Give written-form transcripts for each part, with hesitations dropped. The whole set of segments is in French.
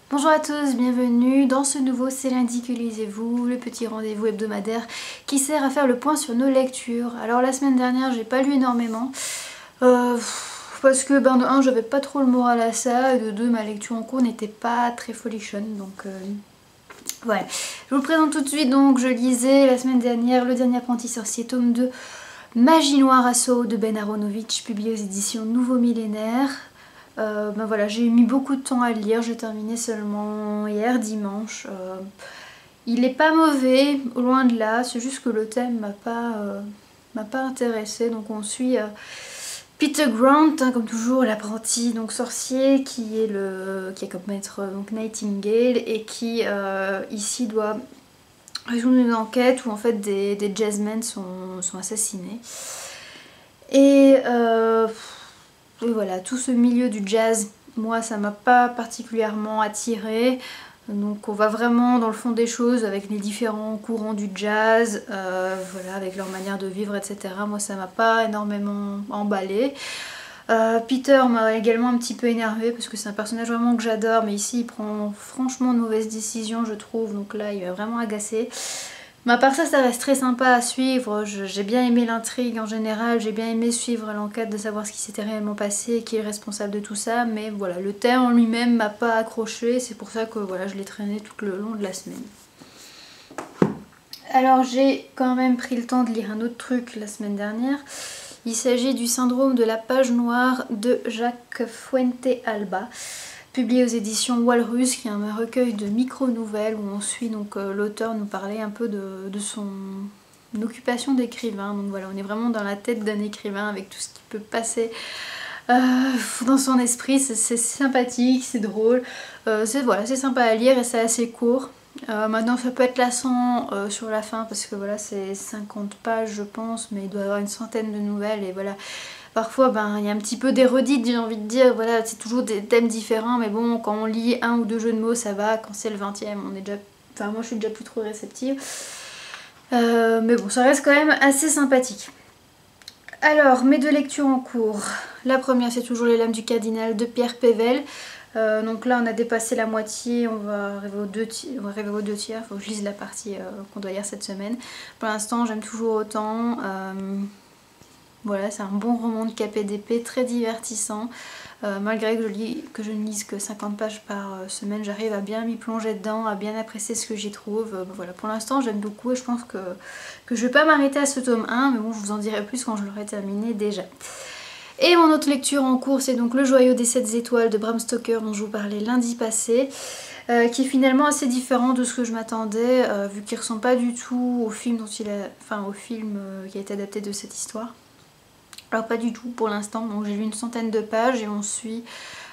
Bonjour à tous, bienvenue dans ce nouveau C'est lundi que lisez-vous, le petit rendez-vous hebdomadaire qui sert à faire le point sur nos lectures. Alors la semaine dernière j'ai pas lu énormément parce que de un j'avais pas trop le moral à ça et de deux ma lecture en cours n'était pas très folichonne donc voilà. Je vous le présente tout de suite, donc je lisais la semaine dernière Le Dernier Apprenti Sorcier tome 2 Magie Noire Assaut de Ben Aronovitch, publié aux éditions Nouveau Millénaire. Voilà, j'ai mis beaucoup de temps à le lire, j'ai terminé seulement hier dimanche. Il est pas mauvais, loin de là, c'est juste que le thème m'a pas intéressée. Donc on suit Peter Grant, hein, comme toujours l'apprenti donc sorcier qui a comme maître donc Nightingale et qui ici doit résoudre une enquête où en fait des jazzmen sont assassinés. Et voilà, tout ce milieu du jazz, moi ça m'a pas particulièrement attirée. Donc on va vraiment dans le fond des choses avec les différents courants du jazz, voilà, avec leur manière de vivre, etc. Moi ça m'a pas énormément emballée. Peter m'a également un petit peu énervée parce que c'est un personnage vraiment que j'adore, mais ici il prend franchement de mauvaises décisions je trouve, donc là il m'a vraiment agacée. Mais à part ça, ça reste très sympa à suivre. J'ai bien aimé l'intrigue en général, j'ai bien aimé suivre l'enquête de savoir ce qui s'était réellement passé, qui est responsable de tout ça. Mais voilà, le thème en lui-même m'a pas accroché, c'est pour ça que voilà, je l'ai traîné tout le long de la semaine. Alors j'ai quand même pris le temps de lire un autre truc la semaine dernière. Il s'agit du syndrome de la page noire de Jacques Fuente Alba, publié aux éditions Walrus, qui est un recueil de micro-nouvelles où on suit donc l'auteur nous parler un peu de son occupation d'écrivain. Donc voilà, on est vraiment dans la tête d'un écrivain avec tout ce qui peut passer dans son esprit. C'est sympathique, c'est drôle, c'est sympa à lire et c'est assez court. Maintenant ça peut être lassant sur la fin parce que voilà, c'est 50 pages je pense, mais il doit y avoir une centaine de nouvelles et voilà. Parfois, il y a un petit peu des redites, j'ai envie de dire, voilà, c'est toujours des thèmes différents, mais bon, quand on lit un ou deux jeux de mots, ça va, quand c'est le 20e, on est déjà... Enfin, moi je suis déjà plus trop réceptive. Mais bon, ça reste quand même assez sympathique. Alors, mes deux lectures en cours. La première, c'est toujours Les Lames du Cardinal de Pierre Pével. Donc là, on a dépassé la moitié, on va arriver aux deux tiers, il faut que je lise la partie qu'on doit lire cette semaine. Pour l'instant, j'aime toujours autant. Voilà, c'est un bon roman de KPDP, très divertissant. Malgré que je ne lise que 50 pages par semaine, j'arrive à bien m'y plonger dedans, à bien apprécier ce que j'y trouve. Voilà, pour l'instant j'aime beaucoup et je pense que je vais pas m'arrêter à ce tome 1, mais bon, je vous en dirai plus quand je l'aurai terminé déjà. Et mon autre lecture en cours, c'est donc Le Joyau des 7 étoiles de Bram Stoker, dont je vous parlais lundi passé. Qui est finalement assez différent de ce que je m'attendais, vu qu'il ne ressemble pas du tout au film qui a été adapté de cette histoire. Alors pas du tout pour l'instant, donc j'ai lu une centaine de pages et on suit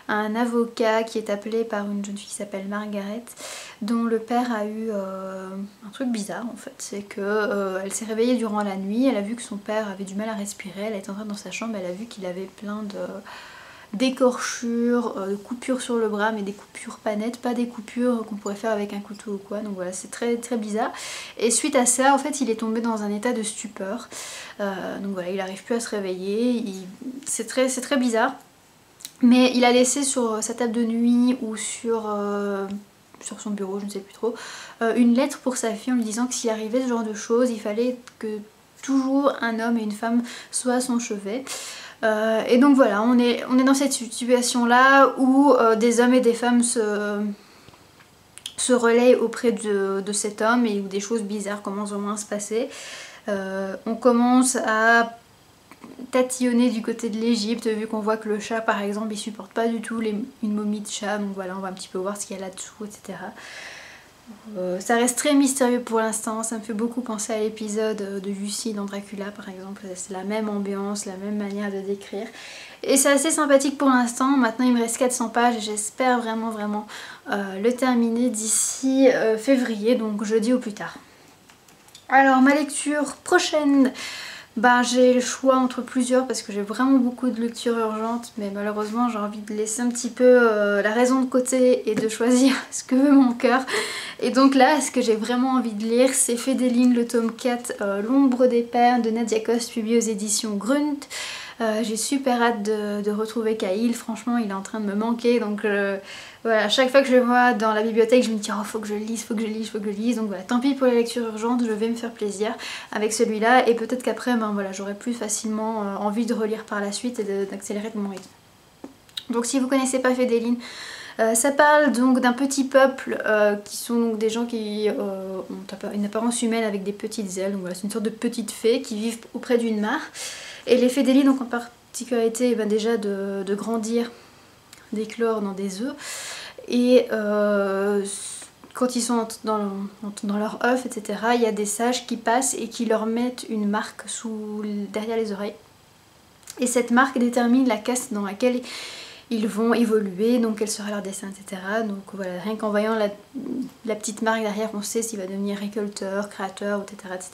un avocat qui est appelé par une jeune fille qui s'appelle Margaret, dont le père a eu un truc bizarre en fait, c'est que elle s'est réveillée durant la nuit, elle a vu que son père avait du mal à respirer, elle est entrée dans sa chambre, elle a vu qu'il avait plein d'écorchures, de coupures sur le bras, mais des coupures pas nettes, pas des coupures qu'on pourrait faire avec un couteau ou quoi, donc voilà, c'est très très bizarre. Et suite à ça, en fait, il est tombé dans un état de stupeur, donc voilà, il n'arrive plus à se réveiller, c'est très bizarre, mais il a laissé sur sa table de nuit ou sur son bureau, je ne sais plus trop, une lettre pour sa fille en lui disant que s'il arrivait ce genre de choses, il fallait que toujours un homme et une femme soient à son chevet. Et donc voilà, on est dans cette situation là où des hommes et des femmes se relaient auprès de cet homme et où des choses bizarres commencent au moins à se passer. On commence à tatillonner du côté de l'Égypte, vu qu'on voit que le chat par exemple il supporte pas du tout une momie de chat, donc voilà, on va un petit peu voir ce qu'il y a là-dessous, etc. Ça reste très mystérieux pour l'instant, ça me fait beaucoup penser à l'épisode de Lucie dans Dracula par exemple, c'est la même ambiance, la même manière de décrire. Et c'est assez sympathique pour l'instant, maintenant il me reste 400 pages et j'espère vraiment le terminer d'ici février, donc jeudi au plus tard. Alors ma lecture prochaine, j'ai le choix entre plusieurs parce que j'ai vraiment beaucoup de lectures urgentes, mais malheureusement j'ai envie de laisser un petit peu la raison de côté et de choisir ce que veut mon cœur. Et donc là, ce que j'ai vraiment envie de lire, c'est Fédeline, le tome 4, L'ombre des pères de Nadia Coste, publié aux éditions Grunt. J'ai super hâte de retrouver Kyle, franchement il est en train de me manquer, donc voilà, chaque fois que je le vois dans la bibliothèque je me dis oh faut que je lise, faut que je lise, faut que je lise, donc voilà, tant pis pour les lectures urgentes, je vais me faire plaisir avec celui-là et peut-être qu'après ben, voilà, j'aurai plus facilement envie de relire par la suite et d'accélérer de mon rythme. Donc si vous connaissez pas Fédéline, ça parle donc d'un petit peuple qui sont donc des gens qui ont une apparence humaine avec des petites ailes, donc voilà, c'est une sorte de petites fées qui vivent auprès d'une mare. Et les Fédéline ont en particularité ben, déjà de grandir, d'éclore dans des œufs. Et quand ils sont dans leur œuf, etc., il y a des sages qui passent et qui leur mettent une marque derrière les oreilles. Et cette marque détermine la caste dans laquelle ils vont évoluer, donc quel sera leur destin, etc. Donc voilà, rien qu'en voyant la petite marque derrière, on sait s'il va devenir récolteur, créateur, etc., etc.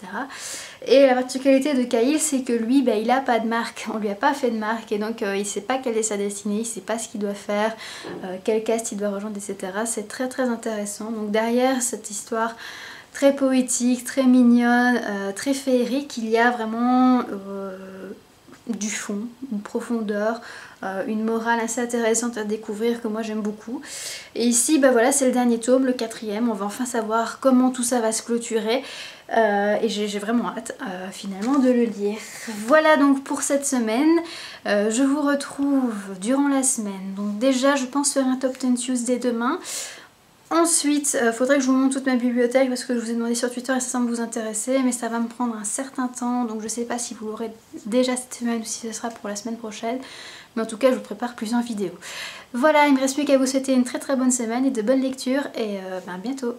Et la particularité de Kyle, c'est que lui, ben, il n'a pas de marque, on lui a pas fait de marque, et donc il ne sait pas quelle est sa destinée, il ne sait pas ce qu'il doit faire, quelle caste il doit rejoindre, etc. C'est très très intéressant. Donc derrière cette histoire très poétique, très mignonne, très féerique, il y a vraiment du fond, une profondeur, une morale assez intéressante à découvrir que moi j'aime beaucoup. Et ici bah voilà, c'est le dernier tome, le 4e, on va enfin savoir comment tout ça va se clôturer et j'ai vraiment hâte finalement de le lire. Voilà donc pour cette semaine, je vous retrouve durant la semaine, donc déjà je pense faire un Top 10 Tuesday demain. Ensuite, faudrait que je vous montre toute ma bibliothèque parce que je vous ai demandé sur Twitter et ça semble vous intéresser, mais ça va me prendre un certain temps, donc je sais pas si vous l'aurez déjà cette semaine ou si ce sera pour la semaine prochaine, mais en tout cas je vous prépare plusieurs vidéos. Voilà, il me reste plus qu'à vous souhaiter une très très bonne semaine et de bonnes lectures et à bientôt.